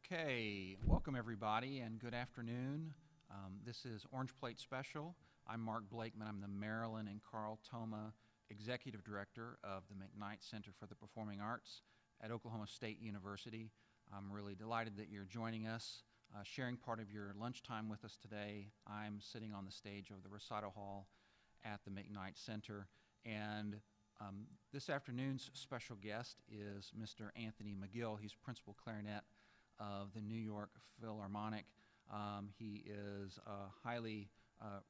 Okay, welcome everybody and good afternoon. This is Orange Plate Special. I'm Mark Blakeman. I'm the Marilyn and Carl Thoma Executive Director of the McKnight Center for the Performing Arts at Oklahoma State University. I'm really delighted that you're joining us, sharing part of your lunchtime with us today. I'm sitting on the stage of the recital hall at the McKnight Center, and this afternoon's special guest is Mr. Anthony McGill. He's Principal Clarinet of the New York Philharmonic. He is a highly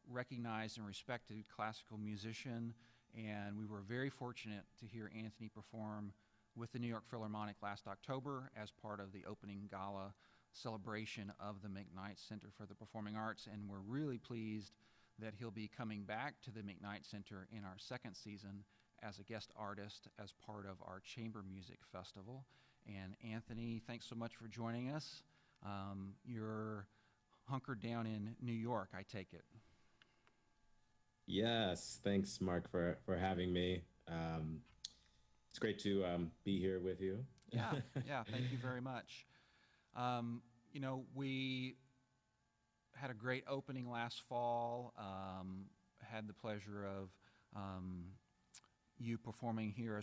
recognized and respected classical musician, and we were very fortunate to hear Anthony perform with the New York Philharmonic last October as part of the opening gala celebration of the McKnight Center for the Performing Arts, and we're really pleased that he'll be coming back to the McKnight Center in our second season as a guest artist as part of our Chamber Music Festival. And Anthony, thanks so much for joining us. You're hunkered down in New York, I take it. Yes, thanks, Mark, for having me. It's great to be here with you. Yeah, thank you very much. You know, we had a great opening last fall, had the pleasure of you performing here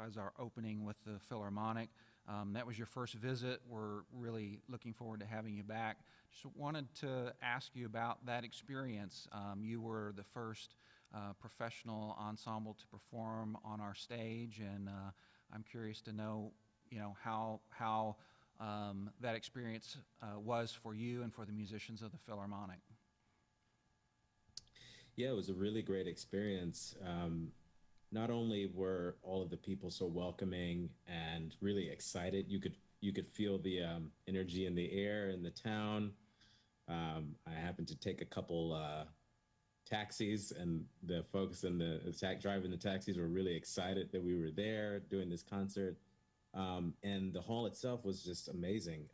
as our opening with the Philharmonic. That was your first visit. We're really looking forward to having you back. Just wanted to ask you about that experience. You were the first professional ensemble to perform on our stage, and I'm curious to know, you know, how that experience was for you and for the musicians of the Philharmonic. Yeah, it was a really great experience. Not only were all of the people so welcoming and really excited, you could feel the energy in the air in the town. I happened to take a couple taxis, and the folks in the driving the taxis were really excited that we were there doing this concert. And the hall itself was just amazing.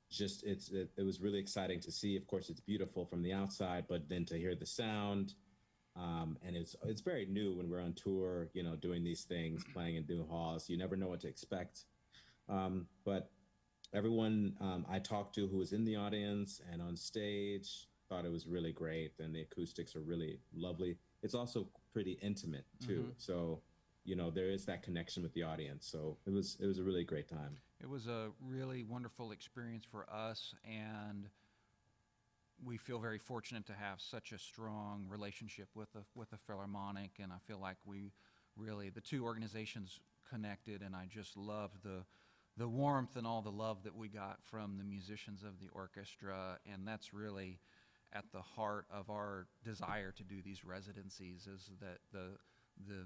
It was really exciting to see. Of course, it's beautiful from the outside, but then to hear the sound. And it's very new when we're on tour, you know, doing these things, playing in new halls. You never know what to expect. But everyone I talked to who was in the audience and on stage thought it was really great, and the acoustics are really lovely. It's also pretty intimate too. So, you know, there is that connection with the audience. So it was a really great time. It was a really wonderful experience for us, and we feel very fortunate to have such a strong relationship with the Philharmonic, and I feel like the two organizations connected, and I just loved the warmth and all the love that we got from the musicians of the orchestra, and that's really at the heart of our desire to do these residencies, is that the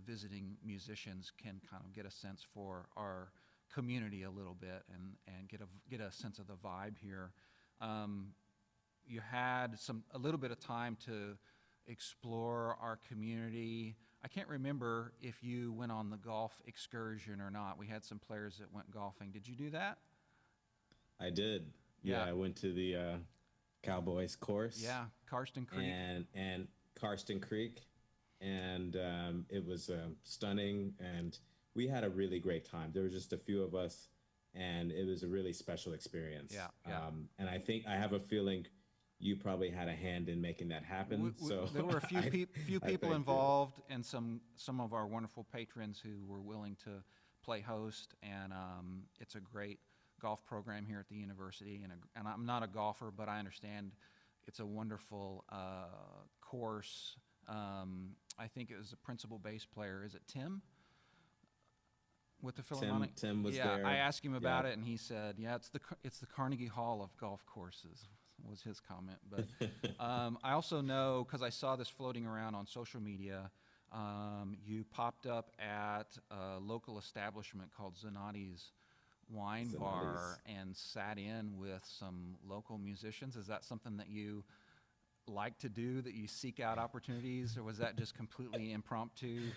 visiting musicians can kind of get a sense for our community a little bit and get a sense of the vibe here. You had a little bit of time to explore our community. I can't remember if you went on the golf excursion or not. We had some players that went golfing. Did you do that? I did. Yeah, I went to the Cowboys course. Yeah, Karsten Creek. And Karsten Creek, and it was stunning, and we had a really great time. There were just a few of us, and it was a really special experience. Yeah. And I have a feeling you probably had a hand in making that happen. So there were a few people involved, and some of our wonderful patrons who were willing to play host. And it's a great golf program here at the university. And I'm not a golfer, but I understand it's a wonderful course. I think it was the principal bass player. Is it Tim? With the Philharmonic? Tim was there. Yeah, I asked him about it, and he said, "Yeah, it's the Carnegie Hall of golf courses," was his comment. But I also know, because I saw this floating around on social media, you popped up at a local establishment called Zanotti's Wine Bar and sat in with some local musicians. Is that something that you like to do, that you seek out opportunities, or was that just completely impromptu?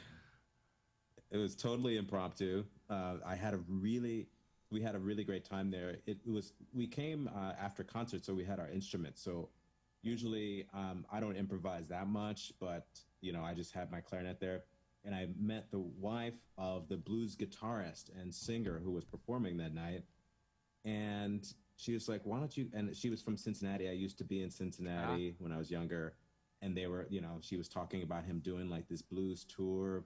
It was totally impromptu. We had a really great time there. We came after concert, so we had our instruments. So usually I don't improvise that much, but you know, I just had my clarinet there. And I met the wife of the blues guitarist and singer who was performing that night. And she was like, "Why don't you?" And she was from Cincinnati. I used to be in Ah, Cincinnati when I was younger, and they were, she was talking about him doing like this blues tour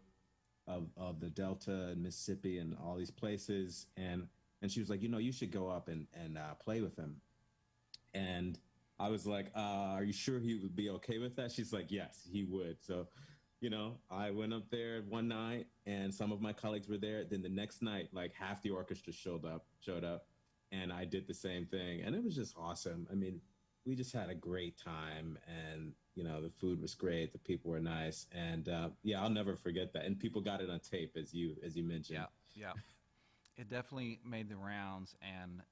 of the Delta and Mississippi and all these places, and she was like, you should go up and play with him. And I was like, "Are you sure he would be okay with that?" She's like, "Yes, he would." So, I went up there one night, and some of my colleagues were there. Then the next night, like half the orchestra showed up, and I did the same thing, and it was just awesome. I mean, we just had a great time, and the food was great, the people were nice, and yeah, I'll never forget that. And people got it on tape, as you mentioned. yeah, yeah. It definitely made the rounds, and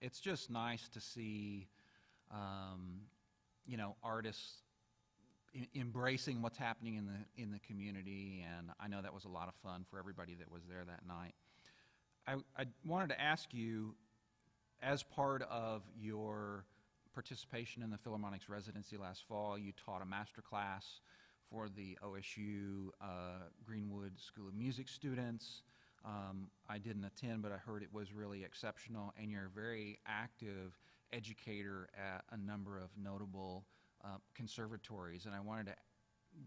it's just nice to see, um, artists embracing what's happening in the community. And I know that was a lot of fun for everybody that was there that night. I wanted to ask you, as part of your participation in the Philharmonic's residency last fall, you taught a master class for the OSU Greenwood School of Music students. I didn't attend, but I heard it was really exceptional, and you're a very active educator at a number of notable conservatories. And I wanted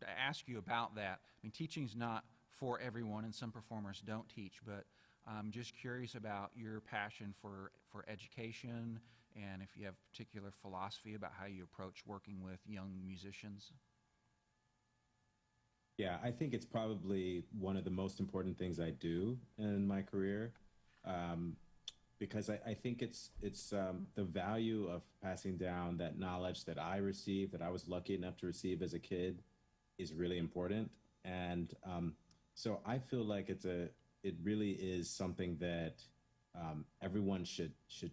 to ask you about that. I mean, teaching's not for everyone, and some performers don't teach, but I'm just curious about your passion for education, and if you have particular philosophy about how you approach working with young musicians. Yeah, I think it's probably one of the most important things I do in my career, um, because I think it's the value of passing down that knowledge that I received, that I was lucky enough to receive as a kid, is really important. And so I feel like it really is something that everyone should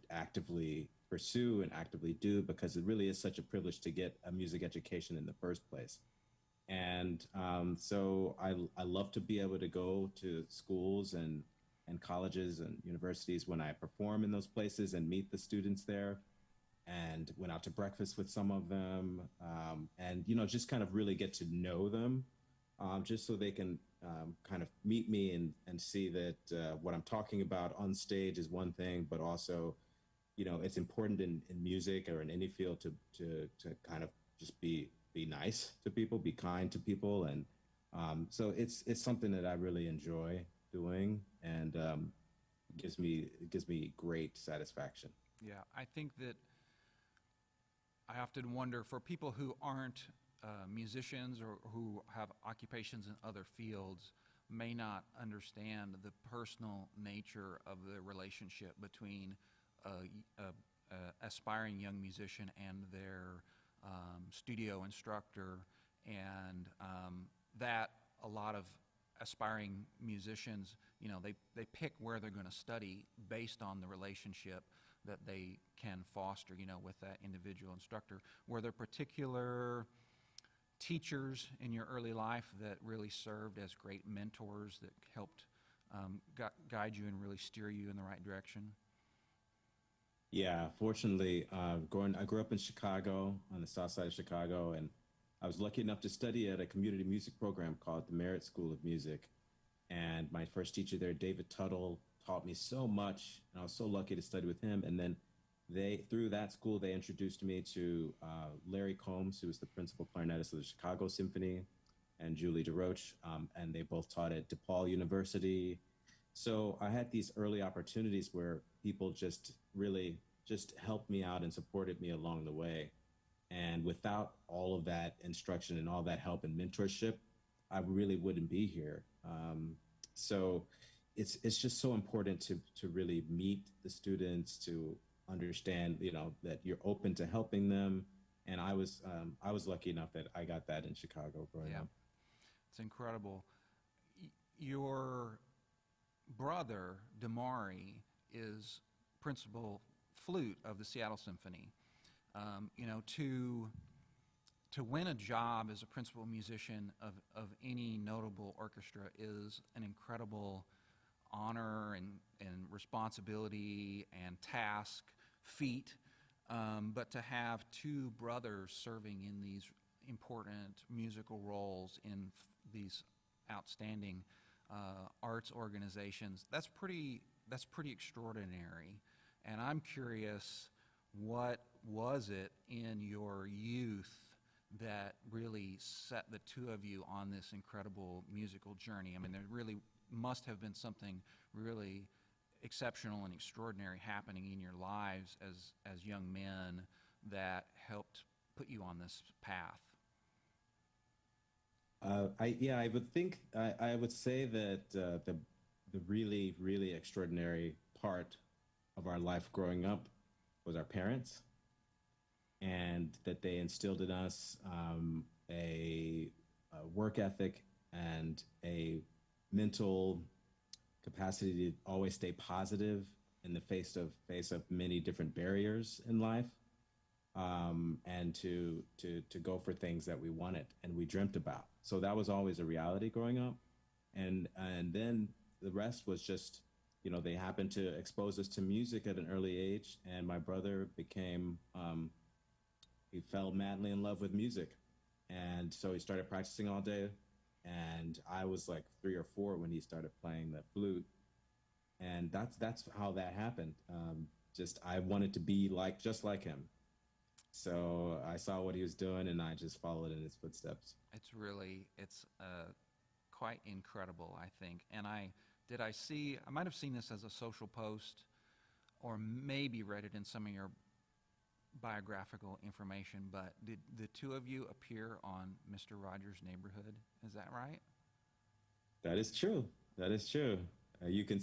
actively pursue and actively do, because it really is such a privilege to get a music education in the first place. And so I love to be able to go to schools and colleges and universities when I perform in those places and meet the students there, and went out to breakfast with some of them, and just kind of really get to know them, just so they can kind of meet me and see that what I'm talking about on stage is one thing, but also it's important in music or in any field to kind of just be nice to people, be kind to people, and so it's something that I really enjoy doing, and it gives me great satisfaction. Yeah, I think that I often wonder, for people who aren't musicians or who have occupations in other fields, may not understand the personal nature of the relationship between a aspiring young musician and their studio instructor, and that a lot of aspiring musicians, they pick where they're going to study based on the relationship that they can foster, with that individual instructor. Were there particular teachers in your early life that really served as great mentors that helped guide you and really steer you in the right direction? Yeah, fortunately, I grew up in Chicago, on the south side of Chicago, and I was lucky enough to study at a community music program called the Merit School of Music. And my first teacher there, David Tuttle, taught me so much, and I was so lucky to study with him. And then through that school, they introduced me to Larry Combs, who was the principal clarinetist of the Chicago Symphony, and Julie DeRoche, and they both taught at DePaul University. So I had these early opportunities where people just really just helped me out and supported me along the way. And without all of that instruction and all that help and mentorship, I really wouldn't be here. So it's just so important to really meet the students, to understand that you're open to helping them. And I was lucky enough that I got that in Chicago growing Yeah, up. it's incredible. Your brother, Damari, is principal flute of the Seattle Symphony. To win a job as a principal musician of any notable orchestra is an incredible honor and responsibility and task, feat. But to have two brothers serving in these important musical roles in these outstanding arts organizations, that's pretty extraordinary. And I'm curious, what was it in your youth that really set the two of you on this incredible musical journey? I mean, there really must have been something really exceptional and extraordinary happening in your lives as young men that helped put you on this path. I would think I would say that the really really extraordinary part of our life growing up was our parents, and that they instilled in us a work ethic and a mental capacity to always stay positive in the face of many different barriers in life, and to go for things that we wanted and we dreamt about. So that was always a reality growing up, and then the rest was just, they happened to expose us to music at an early age, and my brother became he fell madly in love with music, and so he started practicing all day, and I was like 3 or 4 when he started playing the flute, and that's how that happened. Just I wanted to be just like him. So I saw what he was doing, and I just followed in his footsteps. It's quite incredible, I think. And I might have seen this as a social post, or maybe read it in some of your biographical information, but did the two of you appear on Mr. Rogers' Neighborhood? Is that right? That is true. That is true. You can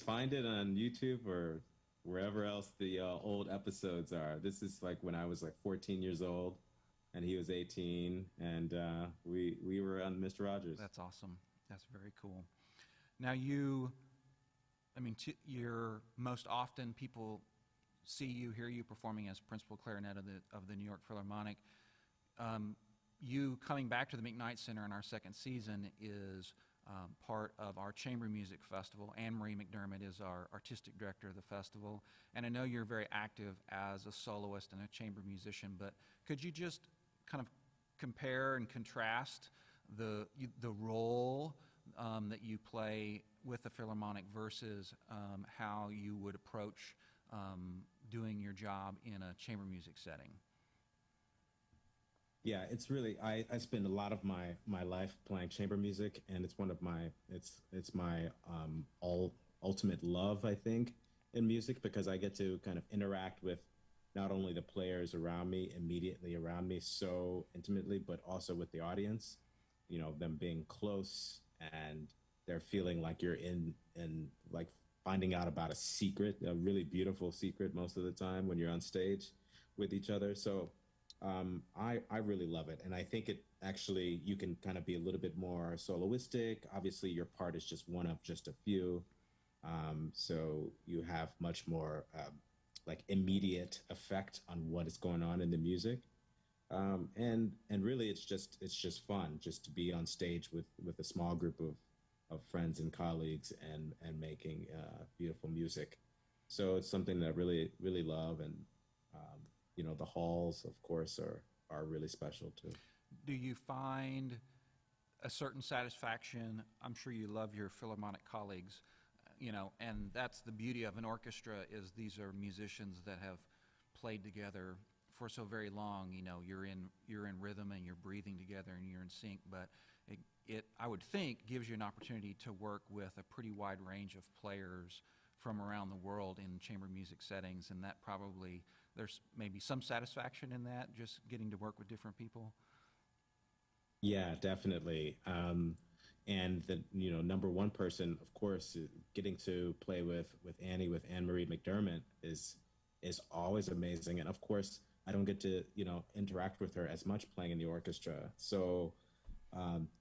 find it on YouTube or wherever else the old episodes are. This is like when I was like 14 years old, and he was 18, and we were on Mr. Rogers. That's awesome. That's very cool. Now you're most often people see you, hear you performing as principal clarinet of the New York Philharmonic. You coming back to the McKnight Center in our second season is part of our Chamber Music Festival. Anne-Marie McDermott is our artistic director of the festival. And I know you're very active as a soloist and a chamber musician, but could you just kind of compare and contrast the role that you play with the Philharmonic versus how you would approach doing your job in a chamber music setting? Yeah, it's really I spend a lot of my life playing chamber music, and it's one of my it's my ultimate love, I think, in music, because I get to kind of interact with not only the players around me, immediately around me, so intimately, but also with the audience. Them being close, and they're feeling like you're in like finding out about a really beautiful secret most of the time when you're on stage with each other. So I really love it, and I think it actually, you can kind of be a little bit more soloistic. Obviously, your part is just one of just a few, so you have much more like immediate effect on what is going on in the music, and really it's just fun just to be on stage with a small group of friends and colleagues and making beautiful music. So it's something that I really really love, and the halls, of course, are really special too. Do you find a certain satisfaction? I'm sure you love your Philharmonic colleagues, and that's the beauty of an orchestra, is these are musicians that have played together for so very long. You're in rhythm, and you're breathing together, and you're in sync, but it I would think gives you an opportunity to work with a pretty wide range of players from around the world in chamber music settings, and that probably there's maybe some satisfaction in that, just getting to work with different people. Yeah, definitely. And the number one person, of course, getting to play with Anne-Marie McDermott is always amazing. And of course, I don't get to interact with her as much playing in the orchestra. So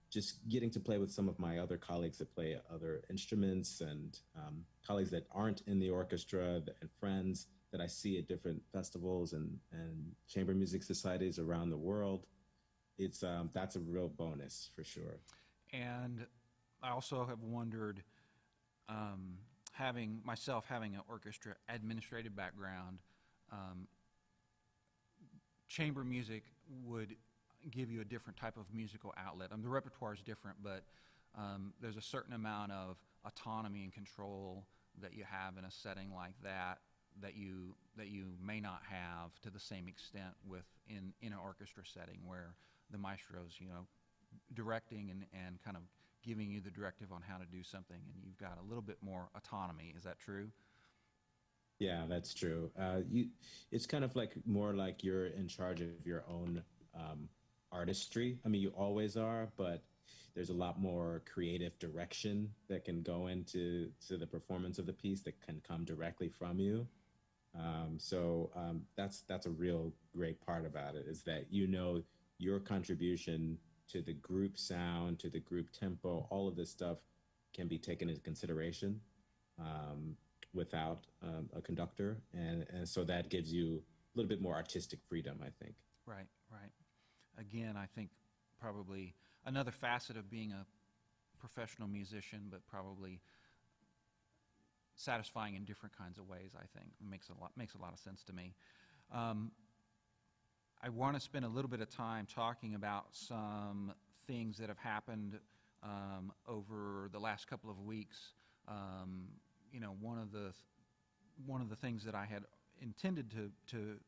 just getting to play with some of my other colleagues that play other instruments, and colleagues that aren't in the orchestra, and friends that I see at different festivals and chamber music societies around the world, it's that's a real bonus for sure. And I also have wondered, having an orchestra administrative background, chamber music would give you a different type of musical outlet. The repertoire is different, but there's a certain amount of autonomy and control that you have in a setting like that that you may not have to the same extent in an orchestra setting where the maestro's, you know, directing and kind of giving you the directive on how to do something, and you've got a little bit more autonomy. Is that true? Yeah, that's true. It's kind of like more like you're in charge of your own artistry. I mean, you always are, but there's a lot more creative direction that can go into the performance of the piece that can come directly from you. That's a real great part about it, is that you know your contribution to the group sound, to the group tempo, all of this stuff can be taken into consideration without a conductor, and so that gives you a little bit more artistic freedom, I think. Right, right. Again, I think probably another facet of being a professional musician, but probably satisfying in different kinds of ways. I think it makes a lot of sense to me. I want to spend a little bit of time talking about some things that have happened over the last couple of weeks. You know, one of the things that I had intended to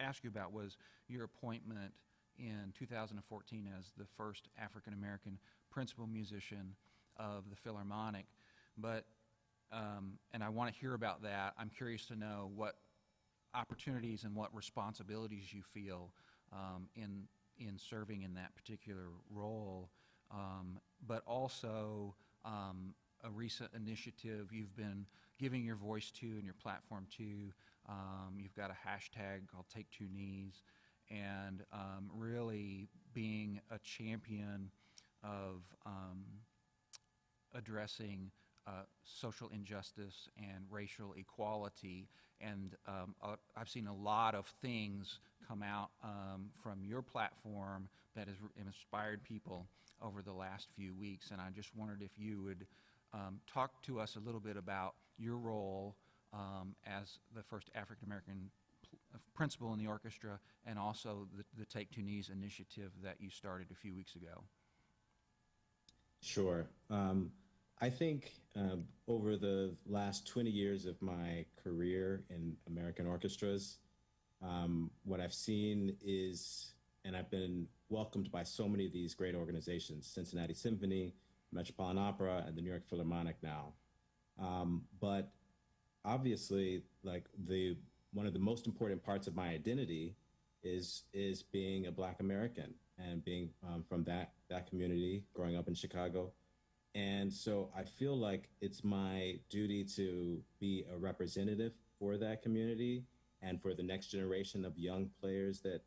ask you about was your appointment in 2014 as the first African American principal musician of the Philharmonic, but and I want to hear about that. I'm curious to know what opportunities and what responsibilities you feel in serving in that particular role, but also a recent initiative you've been giving your voice to and your platform to. You've got a hashtag called Take Two Knees, and really being a champion of addressing social injustice and racial equality. And I've seen a lot of things come out from your platform that has inspired people over the last few weeks. And I just wondered if you would talk to us a little bit about your role as the first African American principal in the orchestra, and also the Take Two Knees initiative that you started a few weeks ago. Sure. I think over the last 20 years of my career in American orchestras, what I've seen is, and I've been welcomed by so many of these great organizations, Cincinnati Symphony, Metropolitan Opera, and the New York Philharmonic now. But obviously, like one of the most important parts of my identity is being a Black American and being from that community, growing up in Chicago. And so I feel like it's my duty to be a representative for that community and for the next generation of young players that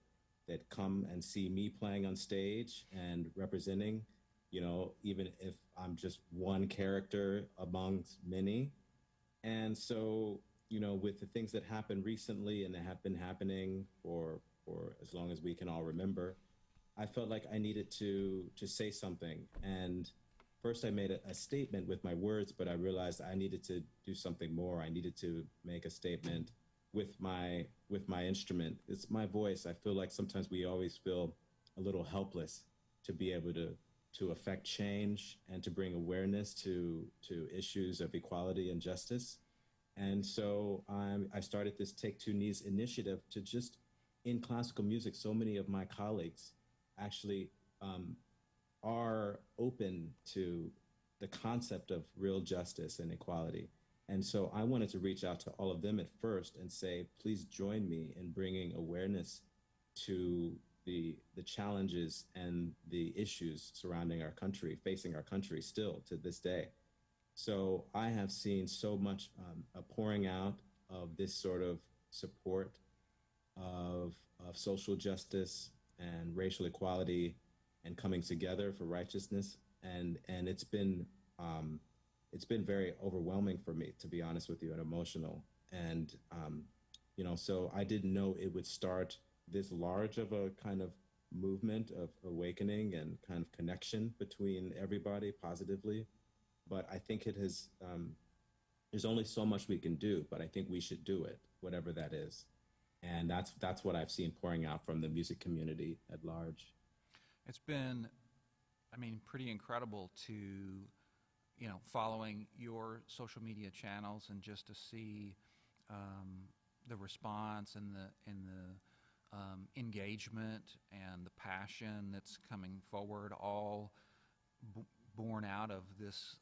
come and see me playing on stage and representing, you know, even if I'm just one character amongst many. And so, you know, with the things that happened recently and that have been happening for as long as we can all remember, I felt like I needed to say something. And first I made a statement with my words, but I realized I needed to do something more. I needed to make a statement with my instrument. It's my voice. I feel like sometimes we always feel a little helpless to be able to affect change and to bring awareness to issues of equality and justice. And so I started this Take Two Knees initiative to just, in classical music, so many of my colleagues actually are open to the concept of real justice and equality. And so I wanted to reach out to all of them at first and say, please join me in bringing awareness to the challenges and the issues surrounding our country, facing our country still to this day. So I have seen so much a pouring out of this sort of support of social justice and racial equality and coming together for righteousness, and it's been very overwhelming for me, to be honest with you, and emotional. And you know, so I didn't know it would start this large of a kind of movement of awakening and kind of connection between everybody positively. But I think it has. There's only so much we can do, but I think we should do it, whatever that is. And that's what I've seen pouring out from the music community at large. It's been, I mean, pretty incredible to, following your social media channels and just to see the response and the engagement and the passion that's coming forward, all born out of this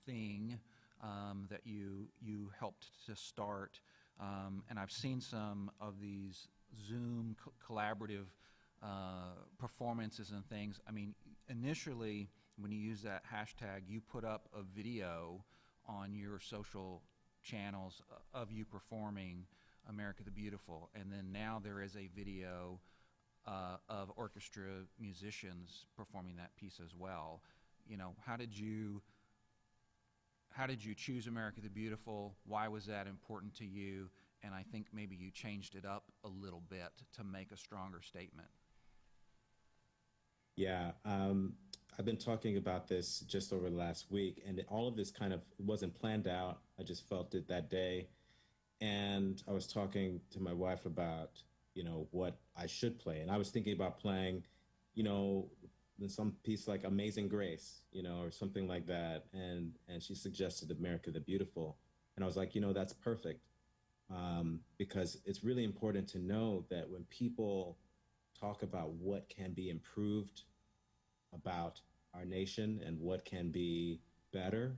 thing that you helped to start. And I've seen some of these Zoom collaborative performances and things. I mean, initially, when you use that hashtag, you put up a video on your social channels of you performing America the Beautiful, and then now there is a video of orchestra musicians performing that piece as well. You know, how did you choose America the Beautiful? Why was that important to you? And I think maybe you changed it up a little bit to make a stronger statement. Yeah, I've been talking about this just over the last week, and all of this kind of wasn't planned out. I just felt it that day. And I was talking to my wife about, what I should play. And I was thinking about playing, some piece like Amazing Grace, or something like that. And she suggested America the Beautiful. And I was like, that's perfect. Because it's really important to know that when people talk about what can be improved about our nation and what can be better,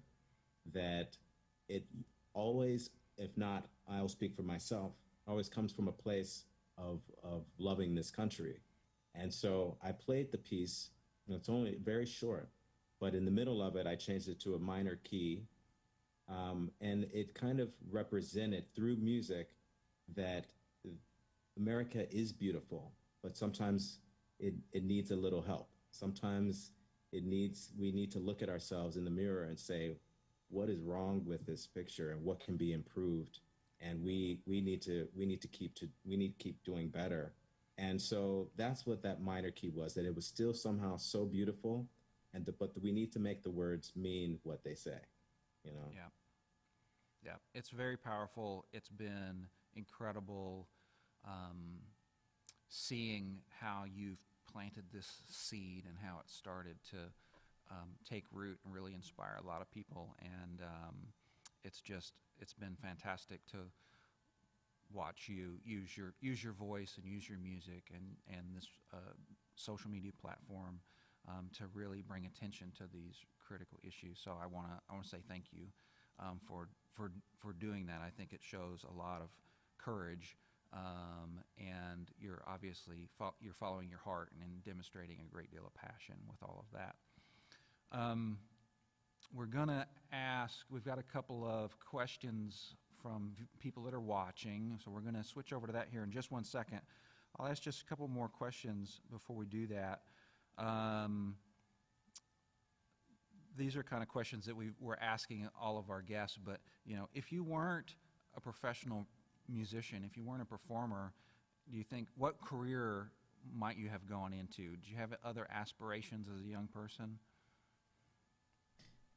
that it always, if not, I'll speak for myself, always comes from a place of loving this country. And so I played the piece, and it's only very short, but in the middle of it, I changed it to a minor key. And it kind of represented through music that America is beautiful, but sometimes it needs a little help. Sometimes we need to look at ourselves in the mirror and say, what is wrong with this picture and what can be improved? And we need to keep doing better. And so that's what that minor key was, that it was still somehow so beautiful, but we need to make the words mean what they say, Yeah. Yeah, it's very powerful. It's been incredible seeing how you've planted this seed and how it started to take root and really inspire a lot of people. And it's been fantastic to watch you use your voice and use your music and this social media platform to really bring attention to these critical issues. So I want to say thank you for doing that. I think it shows a lot of courage, and you're obviously you're following your heart and demonstrating a great deal of passion with all of that. We're going to we've got a couple of questions from people that are watching, so we're going to switch over to that here in just one second. I'll ask just a couple more questions before we do that. These are kind of questions that we're asking all of our guests, but if you weren't a professional musician, if you weren't a performer, do you think, what career might you have gone into? Did you have other aspirations as a young person?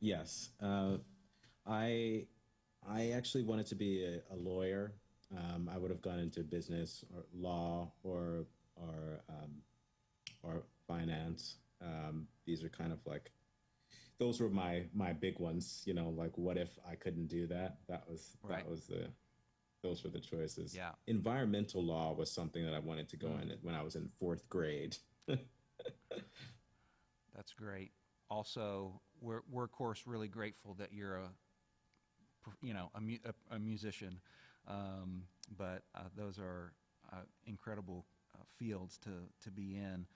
Yes. I actually wanted to be a lawyer. I would have gone into business or law or finance. These are kind of like, those were my big ones, like what if I couldn't do that? Those were the choices. Yeah. Environmental law was something that I wanted to go in when I was in 4th grade. That's great. Also, we're of course really grateful that you're a musician, but those are incredible fields to be in.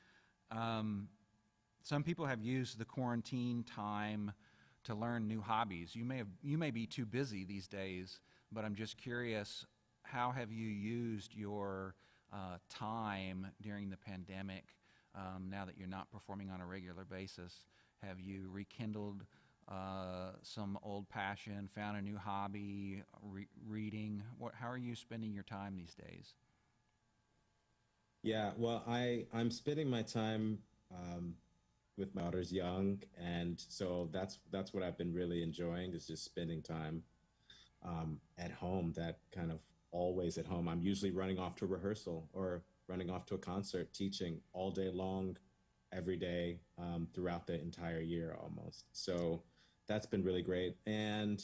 Some people have used the quarantine time to learn new hobbies. You may be too busy these days, but I'm just curious, how have you used your time during the pandemic now that you're not performing on a regular basis? Have you rekindled some old passion, found a new hobby, reading? How are you spending your time these days? Yeah, well, I'm spending my time with my daughters young, and so that's what I've been really enjoying, is just spending time at home. That kind of always at home. I'm usually running off to rehearsal or running off to a concert, teaching all day long, every day, throughout the entire year almost. So that's been really great. And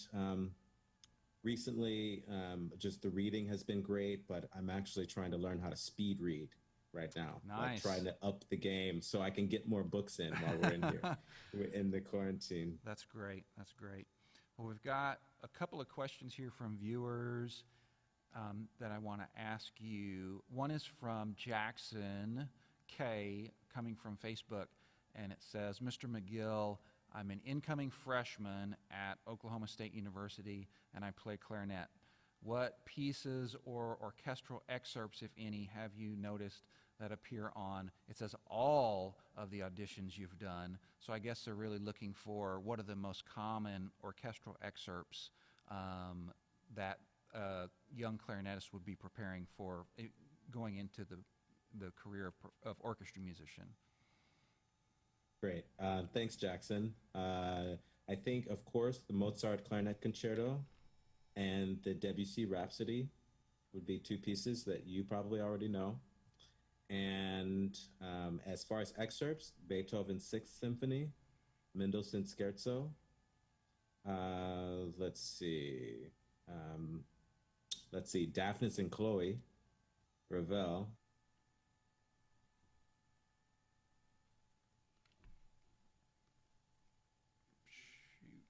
Recently, just the reading has been great, but I'm actually trying to learn how to speed read right now, like Nice. trying to up the game so I can get more books in while we're in here. We're in the quarantine. That's great. That's great. Well, we've got a couple of questions here from viewers that I want to ask you. One is from Jackson K, coming from Facebook, and it says, Mr. McGill, I'm an incoming freshman at Oklahoma State University, and I play clarinet. What pieces or orchestral excerpts, if any, have you noticed that appear on, it says, all of the auditions you've done? So I guess they're really looking for what are the most common orchestral excerpts that young clarinetists would be preparing for going into the career of orchestra musician. Great. Thanks, Jackson. I think, of course, the Mozart Clarinet Concerto and the Debussy Rhapsody would be two pieces that you probably already know. And as far as excerpts, Beethoven's Sixth Symphony, Mendelssohn's Scherzo. Let's see. Daphnis and Chloe, Ravel.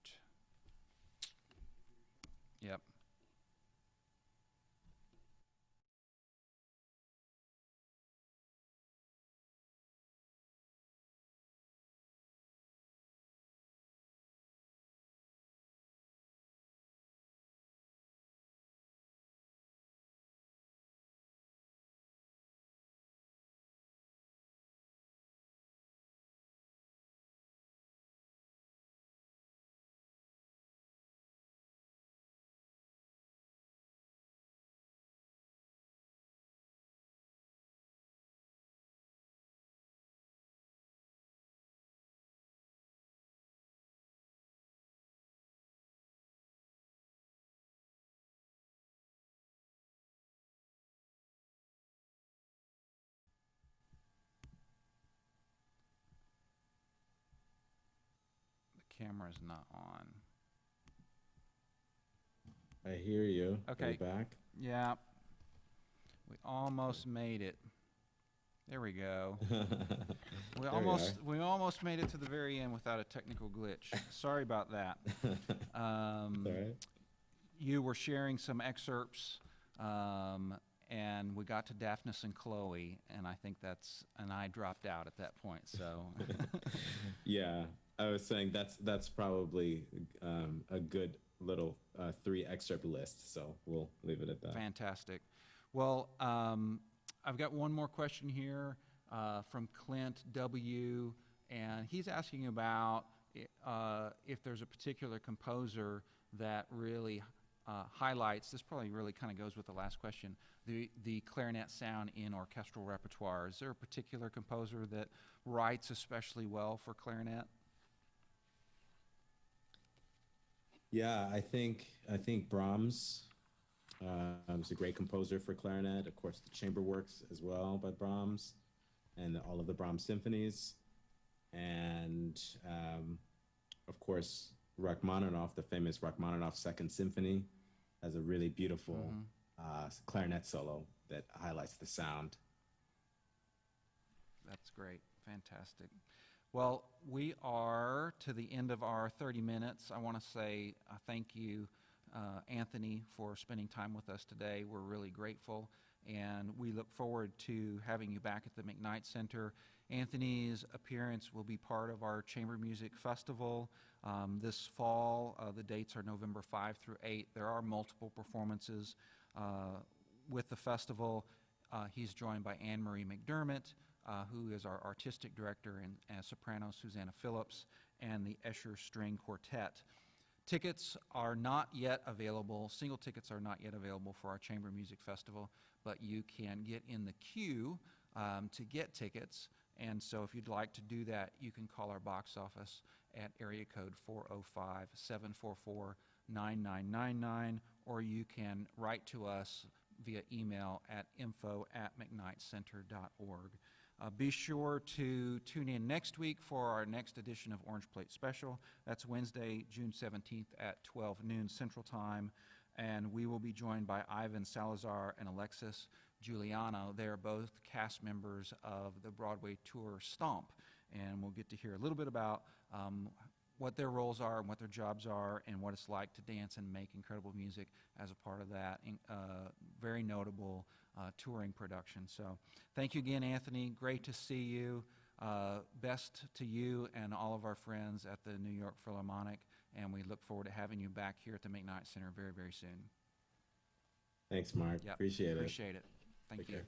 Shoot. Yep. The camera's not on. I hear you. Okay. Are you back? Yeah. We almost made it. There we go. We almost made it to the very end without a technical glitch. Sorry about that. All right. You were sharing some excerpts, and we got to Daphnis and Chloe, and I think I dropped out at that point. So. Yeah, I was saying that's probably a good little 3 excerpt list. So we'll leave it at that. Fantastic. Well, I've got one more question here from Clint W., and he's asking about if there's a particular composer that really highlights, this probably really kind of goes with the last question, the clarinet sound in orchestral repertoire. Is there a particular composer that writes especially well for clarinet? Yeah, I think Brahms is a great composer for clarinet. Of course, the chamber works as well by Brahms, and all of the Brahms symphonies, and of course Rachmaninoff, the famous Rachmaninoff Second Symphony, has a really beautiful clarinet solo that highlights the sound. That's great. Fantastic. Well, we are to the end of our 30 minutes. I want to say thank you, Anthony, for spending time with us today. We're really grateful, and we look forward to having you back at the McKnight Center. Anthony's appearance will be part of our Chamber Music Festival this fall. The dates are November 5 through 8. There are multiple performances with the festival. He's joined by Anne-Marie McDermott, who is our artistic director, and soprano Susanna Phillips, and the Escher String Quartet. Tickets are not yet available. Single tickets are not yet available for our Chamber Music Festival, but you can get in the queue to get tickets. And so if you'd like to do that, you can call our box office at area code 405-744-9999, or you can write to us via email at info@mcknightcenter.org. Be sure to tune in next week for our next edition of Orange Plate Special. That's Wednesday, June 17th at 12 noon Central Time. And we will be joined by Ivan Salazar and Alexis Juliano. They are both cast members of the Broadway tour STOMP, and we'll get to hear a little bit about what their roles are and what their jobs are and what it's like to dance and make incredible music as a part of that very notable touring production. So thank you again, Anthony. Great to see you. Best to you and all of our friends at the New York Philharmonic, and we look forward to having you back here at the McKnight Center very, very soon. Thanks, Mark. Yep. Appreciate it. Appreciate it. Thank Take you. care.